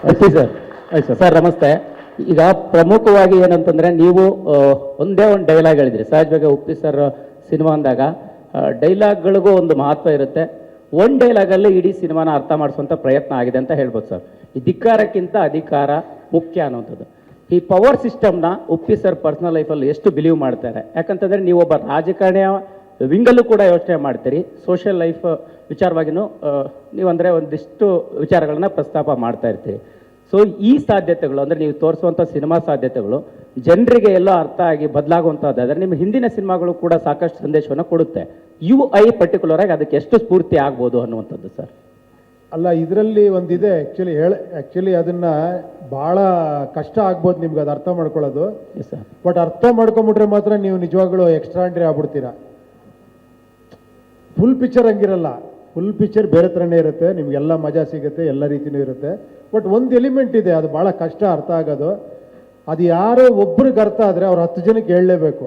Sir sir ನಮಸ್ತೆ. ಈಗ ಪ್ರಮುಖವಾಗಿ ಏನಂತಂದ್ರೆ ನೀವು ಒಂದೇ ಒಂದು ಡೈಲಾಗ್ ಹೇಳಿದ್ರಿ. ಸಹಜವಾಗಿ ಉಪ್ಪಿ ಸರ್ ಸಿನಿಮಾ ಅಂದಾಗ ಡೈಲಾಗ್ಗಳಿಗೂ ಒಂದು ಮಹತ್ವ ಇರುತ್ತೆ. ಒಂದು ಡೈಲಾಗಲ್ಲಿ ಇಡೀ ಸಿನಿಮಾನ ಅರ್ಥ ಮಾಡಿಸುವಂಥ ಪ್ರಯತ್ನ ಆಗಿದೆ ಅಂತ ಹೇಳ್ಬೋದು ಸರ್. ಈ ಧಿಕ್ಕಾರಕ್ಕಿಂತ ಅಧಿಕಾರ ಮುಖ್ಯ ಅನ್ನೋಂಥದ್ದು. ಈ ಪವರ್ ಸಿಸ್ಟಮ್ನ ಉಪ್ಪಿ ಸರ್ ಪರ್ಸನಲ್ ಲೈಫಲ್ಲಿ ಎಷ್ಟು ಬಿಲೀವ್ ಮಾಡ್ತಾರೆ? ಯಾಕಂತಂದರೆ ನೀವೊಬ್ಬ ರಾಜಕಾರಣಿಯ ವಿಂಗಲ್ಲೂ ಕೂಡ ಯೋಚನೆ ಮಾಡ್ತೀರಿ, ಸೋಷಿಯಲ್ ಲೈಫ್ ವಿಚಾರವಾಗಿಯೂ ನೀವಂದರೆ ಒಂದಿಷ್ಟು ವಿಚಾರಗಳನ್ನ ಪ್ರಸ್ತಾಪ ಮಾಡ್ತಾ ಇರ್ತೀರಿ. ಸೊ ಈ ಸಾಧ್ಯತೆಗಳು ಅಂದರೆ ನೀವು ತೋರಿಸುವಂಥ ಸಿನಿಮಾ ಸಾಧ್ಯತೆಗಳು ಜನರಿಗೆ ಎಲ್ಲೋ ಅರ್ಥ ಆಗಿ ಬದಲಾಗುವಂಥದ್ದಾದರೆ ನಿಮ್ಮ ಹಿಂದಿನ ಸಿನಿಮಾಗಳು ಕೂಡ ಸಾಕಷ್ಟು ಸಂದೇಶವನ್ನು ಕೊಡುತ್ತೆ. UI ಪರ್ಟಿಕ್ಯುಲರ್ ಆಗಿ ಅದಕ್ಕೆ ಎಷ್ಟು ಸ್ಫೂರ್ತಿ ಆಗ್ಬೋದು ಅನ್ನುವಂಥದ್ದು ಸರ್. ಅಲ್ಲ, ಇದರಲ್ಲಿ ಒಂದಿದೆ ಆ್ಯಕ್ಚುಲಿ ಅದನ್ನು ಭಾಳ ಕಷ್ಟ ಆಗ್ಬೋದು ನಿಮ್ಗೆ ಅದು ಅರ್ಥ ಮಾಡ್ಕೊಳ್ಳೋದು. ಸರ್ ಬಟ್ ಅರ್ಥ ಮಾಡ್ಕೊಂಬಿಟ್ರೆ ಮಾತ್ರ ನೀವು ನಿಜವಾಗ್ಲೂ ಎಕ್ಸ್ಟ್ರಾಂಡ್ರಿ ಆಗ್ಬಿಡ್ತೀರಾ. ಫುಲ್ ಪಿಕ್ಚರ್ ಹಂಗಿರಲ್ಲ. ಫುಲ್ ಪಿಕ್ಚರ್ ಬೇರೆ ಥರನೇ ಇರುತ್ತೆ, ನಿಮಗೆಲ್ಲ ಮಜಾ ಸಿಗುತ್ತೆ, ಎಲ್ಲ ರೀತಿಯೂ ಇರುತ್ತೆ. ಬಟ್ ಒಂದು ಎಲಿಮೆಂಟ್ ಇದೆ, ಅದು ಭಾಳ ಕಷ್ಟ ಅರ್ಥ ಆಗೋದು. ಅದು ಯಾರೋ ಒಬ್ರಿಗೆ ಅರ್ಥ ಆದರೆ ಅವ್ರು 10 ಜನಕ್ಕೆ ಹೇಳಲೇಬೇಕು,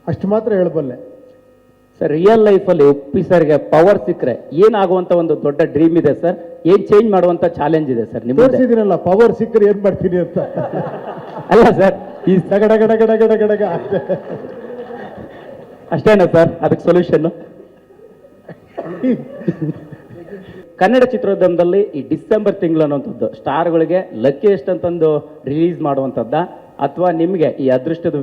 ಅಷ್ಟು ಮಾತ್ರ ಹೇಳಬಲ್ಲೆ ಸರ್. ರಿಯಲ್ ಲೈಫಲ್ಲಿ ಉಪ್ಪಿ ಸರ್ಗೆ ಪವರ್ ಸಿಕ್ಕರೆ ಏನಾಗುವಂಥ ಒಂದು ದೊಡ್ಡ ಡ್ರೀಮ್ ಇದೆ ಸರ್? ಏನು ಚೇಂಜ್ ಮಾಡುವಂಥ ಚಾಲೆಂಜ್ ಇದೆ ಸರ್? ನಿಮ್ಗೆ ತೋರಿಸಿದ್ದೀನಲ್ಲ, ಪವರ್ ಸಿಕ್ಕರೆ ಏನು ಮಾಡ್ತೀನಿ ಅಂತ. ಅಲ್ಲ ಸರ್, ಈ ಗಡಗಡಗಡಗಡಗಡಗ ಅಷ್ಟೇನಾ ಸರ್ ಅದಕ್ಕೆ ಸೊಲ್ಯೂಷನ್ನು? ಕನ್ನಡ ಚಿತ್ರೋದ್ಯಮದಲ್ಲಿ ಈ ಡಿಸೆಂಬರ್ ತಿಂಗಳು ಅನ್ನುವಂಥದ್ದು ಸ್ಟಾರ್ಗಳಿಗೆ ಲಕ್ಕಿಯೆಸ್ಟ್ ಅಂತಂದು ರಿಲೀಸ್ ಮಾಡುವಂಥದ್ದ, ಅಥವಾ ನಿಮಗೆ ಈ ಅದೃಷ್ಟದ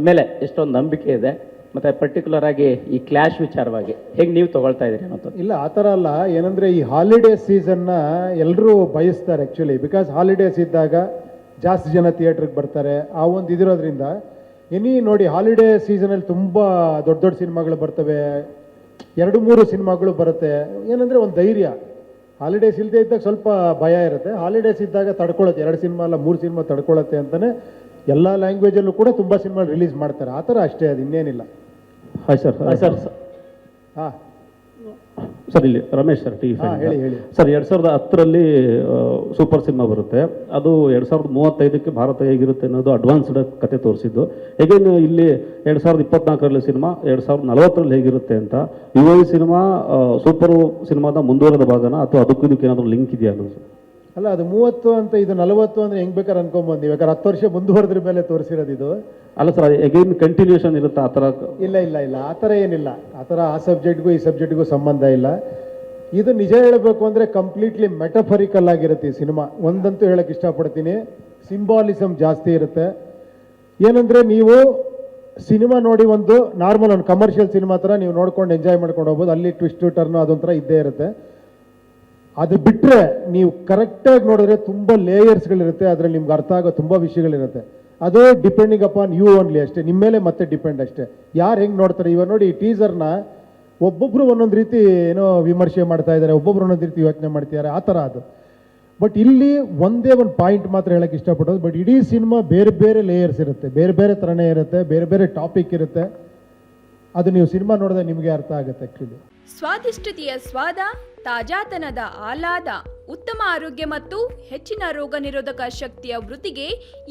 ಮೇಲೆ ಎಷ್ಟೊಂದು ನಂಬಿಕೆ ಇದೆ, ಮತ್ತು ಪರ್ಟಿಕ್ಯುಲರ್ ಆಗಿ ಈ ಕ್ಲಾಶ್ ವಿಚಾರವಾಗಿ ಹೇಗೆ ನೀವು ತೊಗೊಳ್ತಾ ಇದ್ದೀರಿ ಅನ್ನೋಂಥದ್ದು? ಇಲ್ಲ, ಆ ಥರ ಅಲ್ಲ. ಏನಂದರೆ ಈ ಹಾಲಿಡೇ ಸೀಸನ್ನ ಎಲ್ಲರೂ ಬಯಸ್ತಾರೆ ಆ್ಯಕ್ಚುಲಿ. ಬಿಕಾಸ್ ಹಾಲಿಡೇಸ್ ಇದ್ದಾಗ ಜಾಸ್ತಿ ಜನ ಥಿಯೇಟ್ರಿಗೆ ಬರ್ತಾರೆ. ಆ ಒಂದು ಇದಿರೋದ್ರಿಂದ ನೋಡಿ, ಹಾಲಿಡೇ ಸೀಸನಲ್ಲಿ ತುಂಬ ದೊಡ್ಡ ದೊಡ್ಡ ಸಿನಿಮಾಗಳು ಬರ್ತವೆ, 2-3 ಸಿನಿಮಾಗಳು ಬರುತ್ತೆ. ಏನಂದರೆ ಒಂದು ಧೈರ್ಯ. ಹಾಲಿಡೇಸ್ ಇಲ್ಲದೆ ಇದ್ದಾಗ ಸ್ವಲ್ಪ ಭಯ ಇರುತ್ತೆ. ಹಾಲಿಡೇಸ್ ಇದ್ದಾಗ ತಡ್ಕೊಳ್ಳುತ್ತೆ, 2 ಸಿನಿಮಾ ಅಲ್ಲ 3 ಸಿನಿಮಾ ತಡ್ಕೊಳ್ಳುತ್ತೆ ಅಂತಲೇ ಎಲ್ಲ ಲ್ಯಾಂಗ್ವೇಜಲ್ಲೂ ಕೂಡ ತುಂಬ ಸಿನಿಮಾ ರಿಲೀಸ್ ಮಾಡ್ತಾರೆ. ಆ ಥರ ಅಷ್ಟೇ, ಅದು ಇನ್ನೇನಿಲ್ಲ. Hi sir. ಸರ್ ಹಾಂ ಸರ್, ಇಲ್ಲಿ ರಮೇಶ್ ಸರ್, ಟಿ ಹೇಳಿ ಹೇಳಿ ಸರ್. 2010ರಲ್ಲಿ ಸೂಪರ್ ಸಿನಿಮಾ ಬರುತ್ತೆ. ಅದು 2035ಕ್ಕೆ ಭಾರತ ಹೇಗಿರುತ್ತೆ ಅನ್ನೋದು ಅಡ್ವಾನ್ಸ್ಡ್ ಕತೆ ತೋರಿಸಿದ್ದು. ಹೇಗೇನು ಇಲ್ಲಿ 2024ರಲ್ಲಿ ಸಿನಿಮಾ 2040ರಲ್ಲಿ ಹೇಗಿರುತ್ತೆ ಅಂತ. UI ಸಿನಿಮಾ ಸೂಪರ್ ಸಿನಿಮಾದ ಮುಂದುವರೆದ ಭಾಗನ ಅಥವಾ ಅದಕ್ಕೂ ಇದಕ್ಕೆ ಏನಾದರೂ ಲಿಂಕ್ ಇದೆಯಾ ಅನ್ನೋದು? ಅಲ್ಲ, ಅದು 30 ಅಂತ, ಇದು 40 ಅಂದರೆ ಹೆಂಗೆ ಬೇಕಾದ್ರೆ ಅನ್ಕೊಂಬೋದು ನೀವು. ಯಾಕಂದ್ರೆ 10 ವರ್ಷ ಮುಂದುವರೆದ್ರ ಮೇಲೆ ತೋರಿಸಿರೋದು ಇದು. ಅಲ್ಲ ಸರ್, ಅಗೇನ್ ಕಂಟಿನ್ಯೂಷನ್ ಇರುತ್ತೆ ಆ ಥರ? ಇಲ್ಲ ಇಲ್ಲ ಇಲ್ಲ, ಆ ಥರ ಏನಿಲ್ಲ. ಆ ಥರ ಆ ಸಬ್ಜೆಕ್ಟ್ಗೂ ಈ ಸಬ್ಜೆಕ್ಟ್ಗೂ ಸಂಬಂಧ ಇಲ್ಲ. ಇದು ನಿಜ ಹೇಳಬೇಕು ಅಂದರೆ ಕಂಪ್ಲೀಟ್ಲಿ ಮೆಟಫರಿಕಲ್ ಆಗಿರುತ್ತೆ ಈ ಸಿನಿಮಾ. ಒಂದಂತೂ ಹೇಳಕ್ಕೆ ಇಷ್ಟಪಡ್ತೀನಿ, ಸಿಂಬಾಲಿಸಮ್ ಜಾಸ್ತಿ ಇರುತ್ತೆ. ಏನಂದರೆ ನೀವು ಸಿನಿಮಾ ನೋಡಿ, ಒಂದು ನಾರ್ಮಲ್ ಒಂದು ಕಮರ್ಷಿಯಲ್ ಸಿನಿಮಾ ಥರ ನೀವು ನೋಡ್ಕೊಂಡು ಎಂಜಾಯ್ ಮಾಡ್ಕೊಂಡು ಹೋಗ್ಬೋದು. ಅಲ್ಲಿ ಟ್ವಿಸ್ಟು ಟರ್ನು ಅದೊಂಥರ ಇದ್ದೇ ಇರುತ್ತೆ. ಅದು ಬಿಟ್ಟರೆ ನೀವು ಕರೆಕ್ಟಾಗಿ ನೋಡಿದ್ರೆ ತುಂಬ ಲೇಯರ್ಸ್ಗಳಿರುತ್ತೆ. ಅದರಲ್ಲಿ ನಿಮ್ಗೆ ಅರ್ಥ ಆಗೋ ತುಂಬ ವಿಷಯಗಳಿರುತ್ತೆ. ಅದು ಡಿಪೆಂಡಿಂಗ್ ಅಪಾನ್ ಯು ಓನ್ಲಿ ಅಷ್ಟೇ, ನಿಮ್ಮ ಮೇಲೆ ಮತ್ತೆ ಡಿಪೆಂಡ್ ಅಷ್ಟೇ, ಯಾರು ಹೆಂಗೆ ನೋಡ್ತಾರೆ. ಇವಾಗ ನೋಡಿ, ಈ ಟೀಸರ್ನ ಒಬ್ಬೊಬ್ಬರು ಒಂದೊಂದು ರೀತಿ ಏನೋ ವಿಮರ್ಶೆ ಮಾಡ್ತಾ ಇದ್ದಾರೆ, ಒಬ್ಬೊಬ್ರು ಒಂದೊಂದು ರೀತಿ ಯೋಚನೆ ಮಾಡ್ತಿದ್ದಾರೆ, ಆ ಥರ ಅದು. ಬಟ್ ಇಲ್ಲಿ ಒಂದೇ ಒಂದು ಪಾಯಿಂಟ್ ಮಾತ್ರ ಹೇಳಕ್ಕೆ ಇಷ್ಟಪಡೋದು. ಬಟ್ ಇಡೀ ಸಿನಿಮಾ ಬೇರೆ ಬೇರೆ ಲೇಯರ್ಸ್ ಇರುತ್ತೆ, ಬೇರೆ ಬೇರೆ ಥರನೇ ಇರುತ್ತೆ, ಬೇರೆ ಬೇರೆ ಟಾಪಿಕ್ ಇರುತ್ತೆ. ಅದು ನೀವು ಸಿನಿಮಾ ನೋಡಿದ್ರೆ ನಿಮಗೆ ಅರ್ಥ ಆಗುತ್ತೆ ಆ್ಯಕ್ಚುಲಿ. ಸ್ವಾದಿಷ್ಟತೆಯ ಸ್ವಾದ, ತಾಜಾತನದ ಆಹ್ಲಾದ, ಉತ್ತಮ ಆರೋಗ್ಯ ಮತ್ತು ಹೆಚ್ಚಿನ ರೋಗ ನಿರೋಧಕ ಶಕ್ತಿಯ ವೃದ್ಧಿಗೆ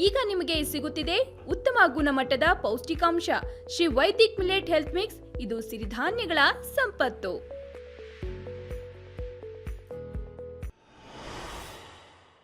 ಈಗ ನಿಮಗೆ ಸಿಗುತ್ತಿದೆ ಉತ್ತಮ ಗುಣಮಟ್ಟದ ಪೌಷ್ಟಿಕಾಂಶ Shri Vaidik millet health mix. ಇದು ಸಿರಿಧಾನ್ಯಗಳ ಸಂಪತ್ತು.